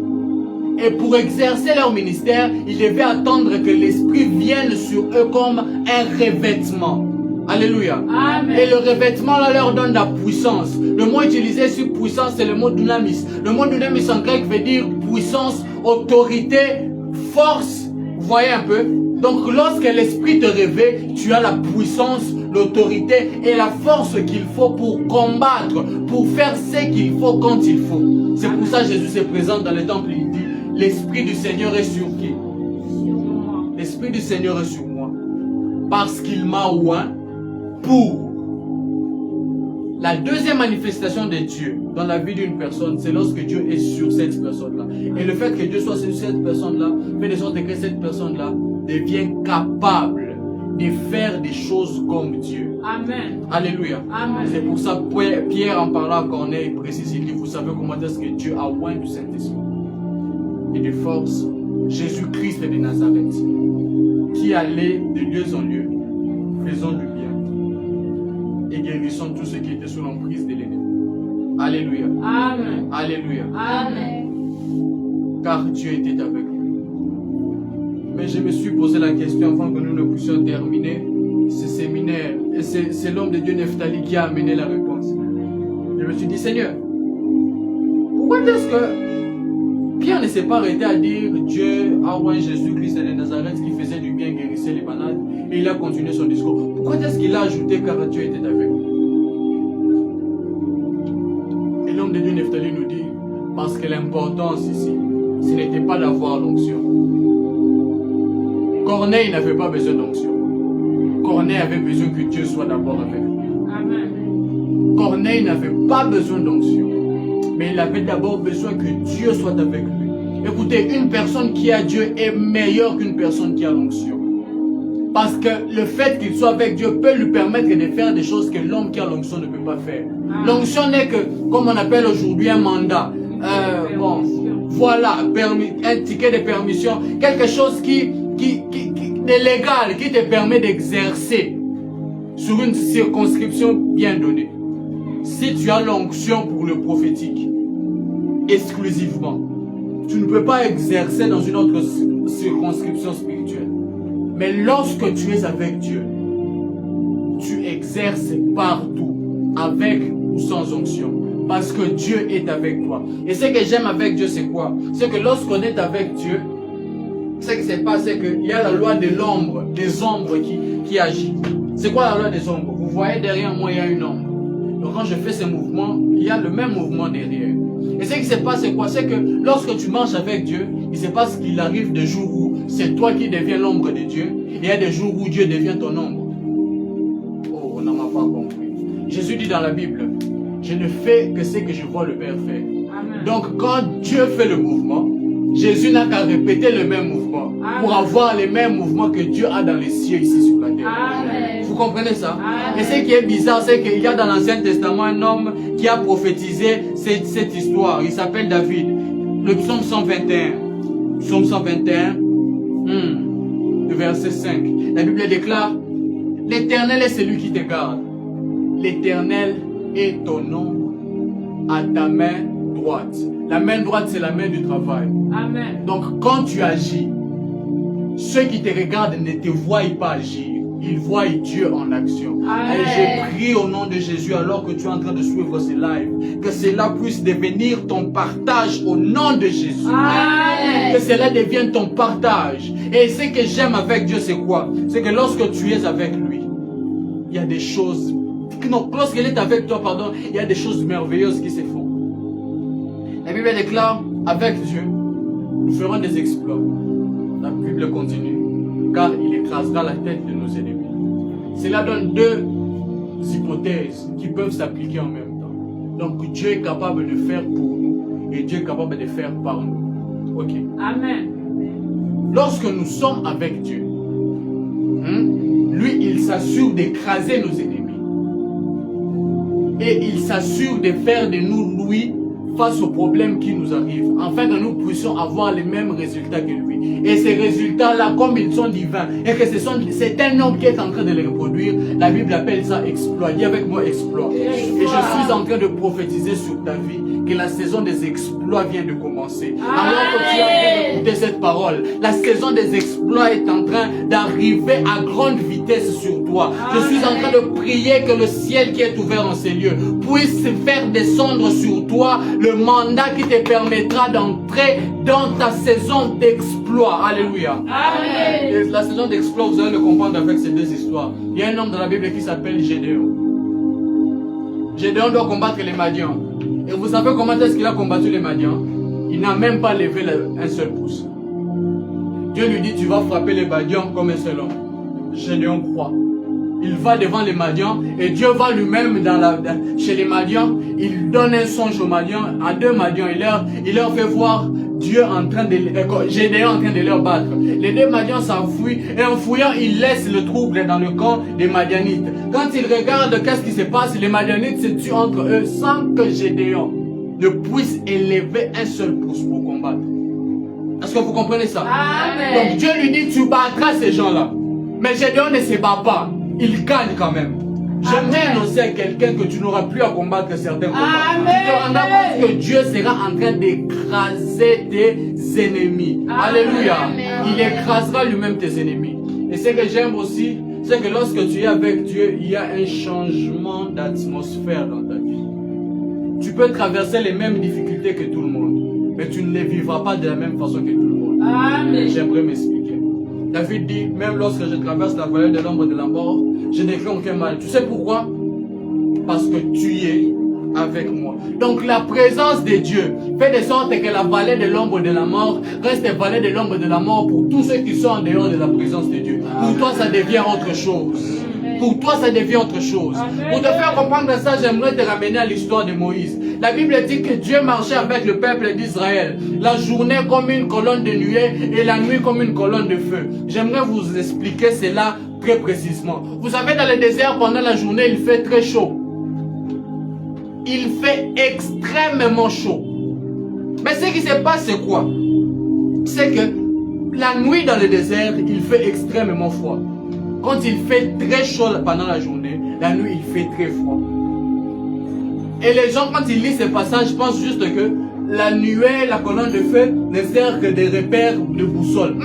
Et pour exercer leur ministère, ils devaient attendre que l'Esprit vienne sur eux comme un revêtement. Alléluia. Amen. Et le revêtement là leur donne la puissance. Le mot utilisé sur puissance, c'est le mot dunamis. Le mot dunamis en grec veut dire puissance, autorité, force. Vous voyez un peu? Donc lorsque l'Esprit te revêt, tu as la puissance, l'autorité et la force qu'il faut pour combattre, pour faire ce qu'il faut quand il faut. C'est pour ça que Jésus se présente dans le temple. Il dit, l'Esprit du Seigneur est sur qui? Sur moi. L'Esprit du Seigneur est sur moi. Parce qu'il m'a oint pour. La deuxième manifestation de Dieu dans la vie d'une personne, c'est lorsque Dieu est sur cette personne-là. Et le fait que Dieu soit sur cette personne-là, fait de sorte que cette personne-là devient capable de faire des choses comme Dieu. Amen. Alléluia. Amen. C'est pour ça que Pierre, en parlant à Corneille, précise, il dit, vous savez comment est-ce que Dieu a oint du Saint-Esprit et de force Jésus-Christ de Nazareth, qui allait de lieu en lieu, faisant du bien et guérissant tous ceux qui étaient sous l'emprise de l'ennemi. Alléluia. Amen. Alléluia. Amen. Car Dieu était avec lui. Mais je me suis posé la question avant que nous ne puissions terminer ce séminaire. Et c'est l'homme de Dieu Nephtali qui a amené la réponse. Je me suis dit, Seigneur, pourquoi est-ce que Pierre ne s'est pas arrêté à dire Dieu a oint Jésus-Christ de Nazareth qui faisait du bien, guérissait les malades, et il a continué son discours? Pourquoi est-ce qu'il a ajouté car Dieu était avec lui? Et l'homme de Dieu Nephtali nous dit, parce que l'importance ici, ce n'était pas d'avoir l'onction. Corneille n'avait pas besoin d'onction. Corneille avait besoin que Dieu soit d'abord avec lui. Amen. Corneille n'avait pas besoin d'onction, mais il avait d'abord besoin que Dieu soit avec lui. Écoutez, une personne qui a Dieu est meilleure qu'une personne qui a l'onction. Parce que le fait qu'il soit avec Dieu peut lui permettre de faire des choses que l'homme qui a l'onction ne peut pas faire. L'onction n'est que, comme on appelle aujourd'hui, un mandat. Bon, voilà, un ticket de permission, quelque chose de légal, qui te permet d'exercer sur une circonscription bien donnée. Si tu as l'onction pour le prophétique, exclusivement, tu ne peux pas exercer dans une autre circonscription spirituelle. Mais lorsque tu es avec Dieu, tu exerces partout, avec ou sans onction. Parce que Dieu est avec toi. Et ce que j'aime avec Dieu, c'est quoi? C'est que lorsqu'on est avec Dieu, ce qui se passe, c'est qu'il y a la loi de l'ombre, des ombres qui agit. C'est quoi la loi des ombres? Vous voyez derrière moi, il y a une ombre. Donc quand je fais ce mouvement, il y a le même mouvement derrière. Et ce qui se passe, c'est quoi? C'est que lorsque tu marches avec Dieu, il se passe qu'il arrive des jours où c'est toi qui deviens l'ombre de Dieu. Et il y a des jours où Dieu devient ton ombre. Oh, on n'en a pas compris. Jésus dit dans la Bible, je ne fais que ce que je vois le Père faire. Amen. Donc quand Dieu fait le mouvement, Jésus n'a qu'à répéter le même mouvement pour avoir les mêmes mouvements que Dieu a dans les cieux ici sur la terre. Amen. Vous comprenez ça? Amen. Et ce qui est bizarre, c'est qu'il y a dans l'Ancien Testament un homme qui a prophétisé cette histoire. Il s'appelle David. Le psaume 121. Psaume 121, le verset 5. La Bible déclare, l'Éternel est celui qui te garde. L'Éternel est ton nom à ta main droite. La main droite, c'est la main du travail. Amen. Donc, quand tu agis, ceux qui te regardent ne te voient pas agir. Ils voient Dieu en action. Amen. Et je prie au nom de Jésus, alors que tu es en train de suivre ce live, que cela puisse devenir ton partage au nom de Jésus. Amen. Que cela devienne ton partage. Et ce que j'aime avec Dieu, c'est quoi? C'est que lorsque tu es avec lui, il y a des choses... Non, lorsqu'il est avec toi, pardon, il y a des choses merveilleuses qui se font. La Bible déclare, avec Dieu, nous ferons des exploits. La Bible continue, car il écrasera la tête de nos ennemis. Cela donne deux hypothèses qui peuvent s'appliquer en même temps. Donc Dieu est capable de faire pour nous et Dieu est capable de faire par nous. Ok. Amen. Lorsque nous sommes avec Dieu, lui, il s'assure d'écraser nos ennemis. Et il s'assure de faire de nous, lui, face aux problèmes qui nous arrivent, afin que nous puissions avoir les mêmes résultats que lui. Et ces résultats-là, comme ils sont divins, et que c'est un homme qui est en train de les reproduire, la Bible appelle ça exploit. Dis avec moi exploit. Et je suis en train de prophétiser sur ta vie que la saison des exploits vient de commencer. Alors que tu es en train d'écouter cette parole, la saison des exploits est en train d'arriver à grande vitesse sur toi. Je suis en train de prier que le ciel qui est ouvert en ces lieux puisse faire descendre sur toi le mandat qui te permettra d'entrer dans ta saison d'exploit. Alléluia. Amen. Et la saison d'exploit, vous allez le comprendre avec ces deux histoires. Il y a un homme dans la Bible qui s'appelle Gédéon. Gédéon doit combattre les Madians. Et vous savez comment est-ce qu'il a combattu les Madians? Il n'a même pas levé un seul pouce. Dieu lui dit, tu vas frapper les Madians comme un seul homme. Gédéon croit. Il va devant les Madians et Dieu va lui-même chez les Madians. Il donne un songe aux Madians, à deux Madians. Il leur fait voir Dieu en train de Gédéon en train de leur battre. Les deux Madians s'enfuient et en fouillant, ils laissent le trouble dans le camp des Madianites. Quand ils regardent qu'est-ce qui se passe, les Madianites se tuent entre eux sans que Gédéon ne puisse élever un seul pouce pour combattre. Est-ce que vous comprenez ça? Amen. Donc Dieu lui dit, tu battras ces gens-là. Mais Gédéon ne se bat pas. Il gagne quand même. J'aimerais annoncer à quelqu'un que tu n'auras plus à combattre certains combats. Amen. Tu te rendras compte que Dieu sera en train d'écraser tes ennemis. Amen. Alléluia. Amen. Il écrasera lui-même tes ennemis. Et ce que j'aime aussi, c'est que lorsque tu es avec Dieu, il y a un changement d'atmosphère dans ta vie. Tu peux traverser les mêmes difficultés que tout le monde, mais tu ne les vivras pas de la même façon que tout le monde. Amen. J'aimerais m'expliquer. David dit, même lorsque je traverse la vallée de l'ombre de la mort, je n'ai crains aucun mal. Tu sais pourquoi? Parce que tu es avec moi. Donc la présence de Dieu fait de sorte que la vallée de l'ombre de la mort reste vallée de l'ombre de la mort pour tous ceux qui sont en dehors de la présence de Dieu. Pour toi, ça devient autre chose. Pour toi, ça devient autre chose. Pour te faire comprendre ça, j'aimerais te ramener à l'histoire de Moïse. La Bible dit que Dieu marchait avec le peuple d'Israël. La journée comme une colonne de nuée et la nuit comme une colonne de feu. J'aimerais vous expliquer cela très précisément. Vous savez, dans le désert, pendant la journée, il fait très chaud. Il fait extrêmement chaud. Mais ce qui se passe, c'est quoi? C'est que la nuit dans le désert, il fait extrêmement froid. Quand il fait très chaud pendant la journée, la nuit, il fait très froid. Et les gens, quand ils lisent ces passages, pensent juste que la nuée, la colonne de feu ne sert que des repères de boussole.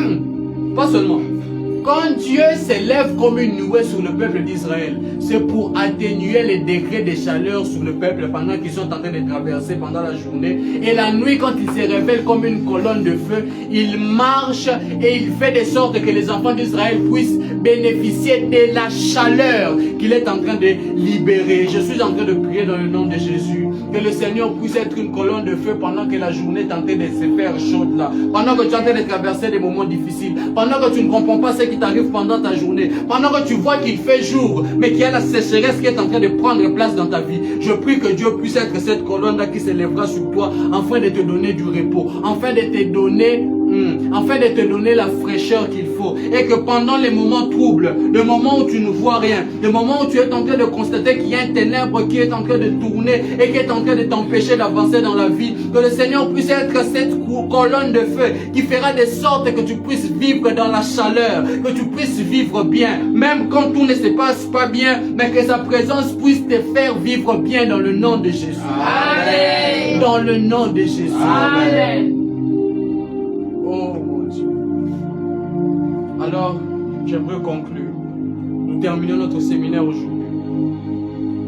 Pas seulement. Quand Dieu s'élève comme une nuée sur le peuple d'Israël, c'est pour atténuer les degrés de chaleur sur le peuple pendant qu'ils sont en train de traverser pendant la journée. Et la nuit, quand il se révèle comme une colonne de feu, il marche et il fait de sorte que les enfants d'Israël puissent bénéficier de la chaleur qu'il est en train de libérer. Je suis en train de prier dans le nom de Jésus Que le Seigneur puisse être une colonne de feu pendant que la journée est en train de se faire chaude là. Pendant que tu es en train de traverser des moments difficiles. Pendant que tu ne comprends pas ce qui t'arrive pendant ta journée. Pendant que tu vois qu'il fait jour, mais qu'il y a la sécheresse qui est en train de prendre place dans ta vie. Je prie que Dieu puisse être cette colonne là qui s'élèvera sur toi afin de te donner du repos. Afin de te donner la fraîcheur qu'il faut. Et que pendant les moments troubles, le moment où tu ne vois rien, le moment où tu es en train de constater qu'il y a un ténèbre qui est en train de tourner et qui est en train de t'empêcher d'avancer dans la vie, que le Seigneur puisse être cette colonne de feu qui fera de sorte que tu puisses vivre dans la chaleur, que tu puisses vivre bien, même quand tout ne se passe pas bien, mais que sa présence puisse te faire vivre bien dans le nom de Jésus. Amen. Dans le nom de Jésus. Amen. Oh mon Dieu. Alors, j'aimerais conclure. Nous terminons notre séminaire aujourd'hui.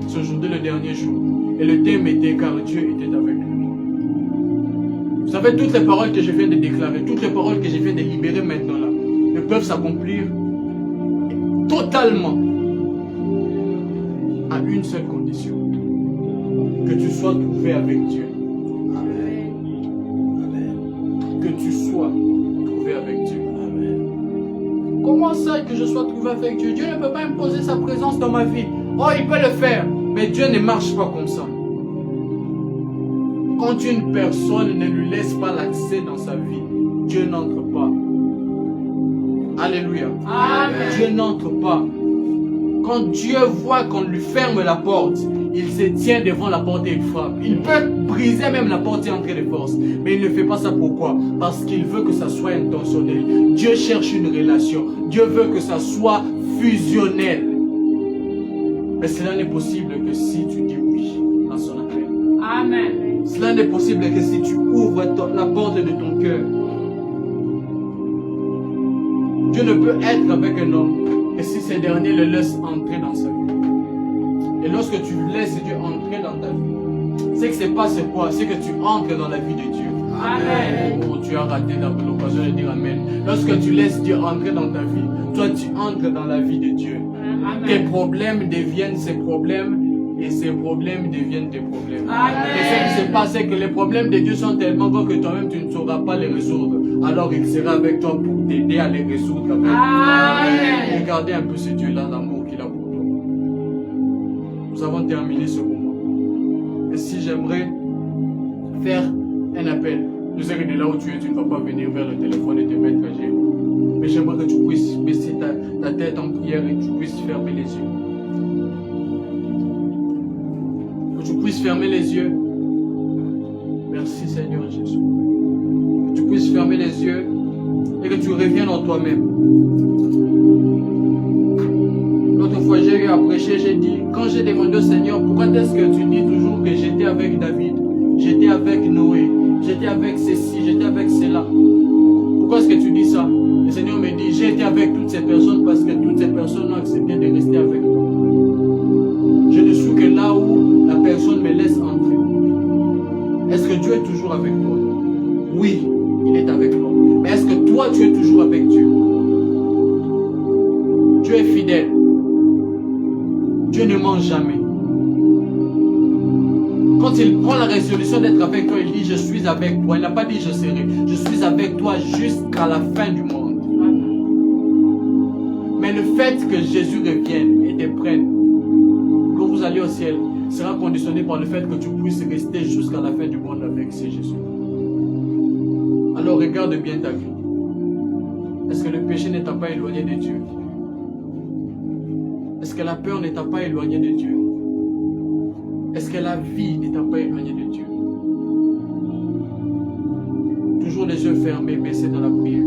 C'est aujourd'hui le dernier jour. Et le thème était car Dieu était avec lui. Vous savez, toutes les paroles que je viens de déclarer, toutes les paroles que je viens de libérer maintenant là, ne peuvent s'accomplir totalement à une seule condition. Que tu sois trouvé avec Dieu. Que tu sois trouvé avec Dieu. Comment ça que je sois trouvé avec Dieu? Dieu ne peut pas imposer sa présence dans ma vie. Oh, il peut le faire, mais Dieu ne marche pas comme ça. Quand une personne ne lui laisse pas l'accès dans sa vie, Dieu n'entre pas. Alléluia. Amen. Dieu n'entre pas. Quand Dieu voit qu'on lui ferme la porte, il se tient devant la porte et il frappe. Il peut briser même la porte et entrer de force. Mais il ne fait pas ça pourquoi? Parce qu'il veut que ça soit intentionnel. Dieu cherche une relation. Dieu veut que ça soit fusionnel. Mais cela n'est possible que si tu dis oui à son appel. Amen. Cela n'est possible que si tu ouvres la porte de ton cœur. Dieu ne peut être avec un homme que si ce dernier le laisse entrer dans sa vie. Et lorsque tu laisses Dieu entrer dans ta vie, c'est que c'est pas c'est quoi, c'est que tu entres dans la vie de Dieu. Amen. Oh, tu as raté l'occasion de dire Amen. Lorsque tu laisses Dieu entrer dans ta vie, toi tu entres dans la vie de Dieu. Amen. Tes problèmes deviennent ses problèmes et ses problèmes deviennent tes problèmes. Amen. Et ce qui se passe, c'est que les problèmes de Dieu sont tellement grands que toi-même tu ne sauras pas les résoudre. Alors il sera avec toi pour t'aider à les résoudre. Amen. Regardez un peu ce Dieu-là, l'amour qu'il a pour toi. Nous avons terminé ce moment. Et si j'aimerais faire un appel, je sais que de là où tu es, tu ne vas pas venir vers le téléphone et te mettre à genoux. Mais j'aimerais que tu puisses baisser ta tête en prière et que tu puisses fermer les yeux. Que tu puisses fermer les yeux. Merci Seigneur Jésus. Que tu puisses fermer les yeux et que tu reviennes en toi-même. L'autre fois j'ai eu à prêcher, j'ai dit, quand j'ai demandé au Seigneur, pourquoi est-ce que tu dis toujours que j'étais avec David, j'étais avec Noé, j'étais avec ceci, j'étais avec cela? Pourquoi est-ce que tu dis ça? Le Seigneur me dit, j'ai été avec toutes ces personnes parce que toutes ces personnes ont accepté de rester avec moi. Je ne suis que là où la personne me laisse entrer. Est-ce que Dieu est toujours avec toi? Oui, il est avec toi. Mais est-ce que toi, tu es toujours avec Dieu? Dieu est fidèle. Dieu ne ment jamais. Quand il prend la résolution d'être avec toi, il dit, je suis avec toi. Il n'a pas dit, je serai. Je suis avec toi jusqu'à la fin du monde. Mais le fait que Jésus revienne et te prenne, que vous allez au ciel, sera conditionné par le fait que tu puisses rester jusqu'à la fin du monde avec ce Jésus. Alors regarde bien ta vie. Est-ce que le péché ne t'a pas éloigné de Dieu? Est-ce que la peur ne t'a pas éloigné de Dieu? Est-ce que la vie ne t'a pas éloigné de Dieu? Toujours les yeux fermés, baissés dans la prière.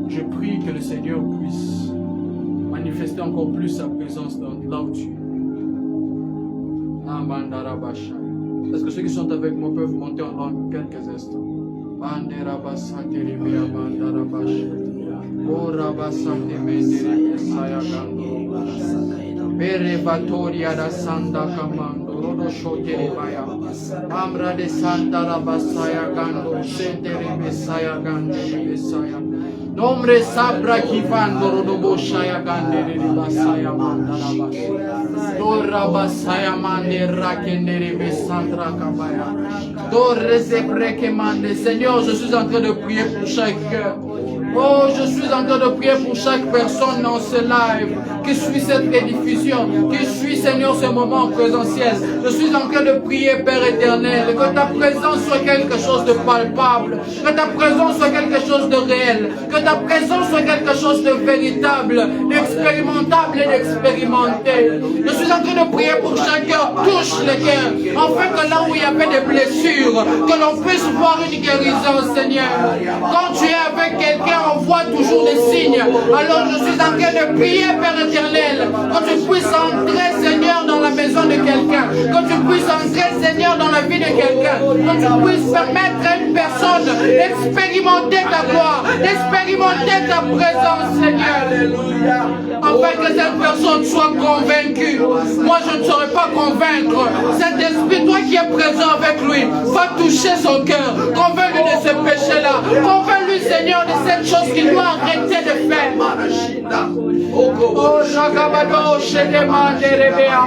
Je prie que le Seigneur puisse manifester encore plus sa présence dans là où tu es. Est-ce que ceux qui sont avec moi peuvent monter en langue quelques instants? Berevatoria da Santa Camando, Rodo Shoteribaya, Amra de Santa Rabasaya Gando, Sentere Messiah Gande Messiah. Nombre Sabra Kivando, Rodo Boshaya Gande Basaya Mandara. Dora basaya mande rakendere besantra kabaya. Dore zebreke mande. Seigneur, je suis en train de prier pour chaque cœur. Oh, je suis en train de prier pour chaque personne dans ce live qui suit cette édification, qui suit, Seigneur, ce moment présentiel. Je suis en train de prier, Père éternel, que ta présence soit quelque chose de palpable, que ta présence soit quelque chose de réel, que ta présence soit quelque chose de véritable, d'expérimentable et d'expérimenté. Je suis en train de prier pour chaque cœur, touche le cœur, afin que là où il y avait des blessures, que l'on puisse voir une guérison, Seigneur. Quand tu es avec quelqu'un, on voit toujours des signes. Alors je suis en train de prier, Père éternel, que tu puisses entrer, Seigneur, dans la maison de quelqu'un, que tu puisses entrer, Seigneur, dans la vie de quelqu'un, que tu puisses permettre à une personne d'expérimenter ta gloire, d'expérimenter ta présence, Seigneur, afin que cette personne soit convaincue. Moi, je ne saurais pas convaincre. Cet esprit, toi qui es présent avec lui, va toucher son cœur, convainc-le de ce péché-là, convainc-le, Seigneur, de cette chose qu'il doit arrêter de faire. Oh, Jagabado, Shedemande Rebea,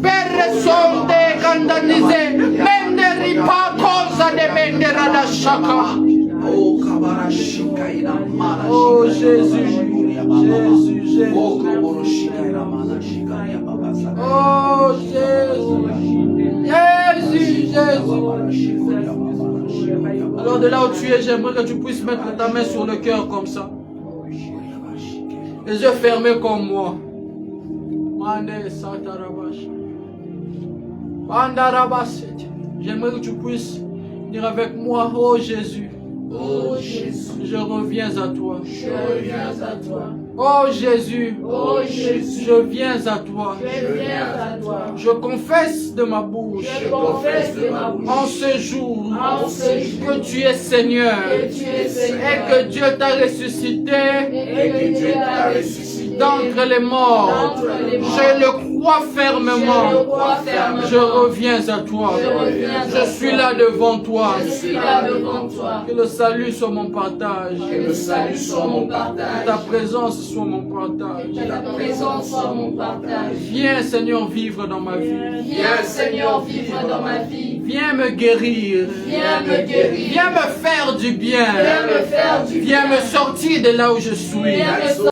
Père Sonde, Candanise, Menderipa, Cosa de Menderada Shaka. Oh, Jésus, Jésus, Jésus. Oh, Jésus, Jésus, Jésus. Alors de là où tu es, j'aimerais que tu puisses mettre ta main sur le cœur comme ça. Les yeux fermés comme moi. J'aimerais que tu puisses dire avec moi, oh Jésus. Oh Jésus, Je reviens à toi. je reviens à toi. Oh Jésus, Oh Jésus, je viens à toi. je viens à toi. Je confesse de ma bouche Je confesse de ma bouche en ce jour en ce jour que tu es Seigneur que tu es Seigneur et que Dieu t'a ressuscité et que Dieu t'a ressuscité d'entre les morts. d'entre les morts. Je le crois fermement. Je le crois fermement. Je reviens à toi. Je reviens à Je suis là devant toi. Je suis là devant toi. Que le salut soit mon partage. Que le salut soit mon Que partage. ta présence soit mon partage. Que ta présence soit mon partage. Viens Seigneur vivre dans ma vie. Viens Seigneur vivre dans ma vie. Viens me guérir. Viens me guérir. Viens me faire du bien. Viens me faire du bien. Viens me sortir de là où je suis. Viens me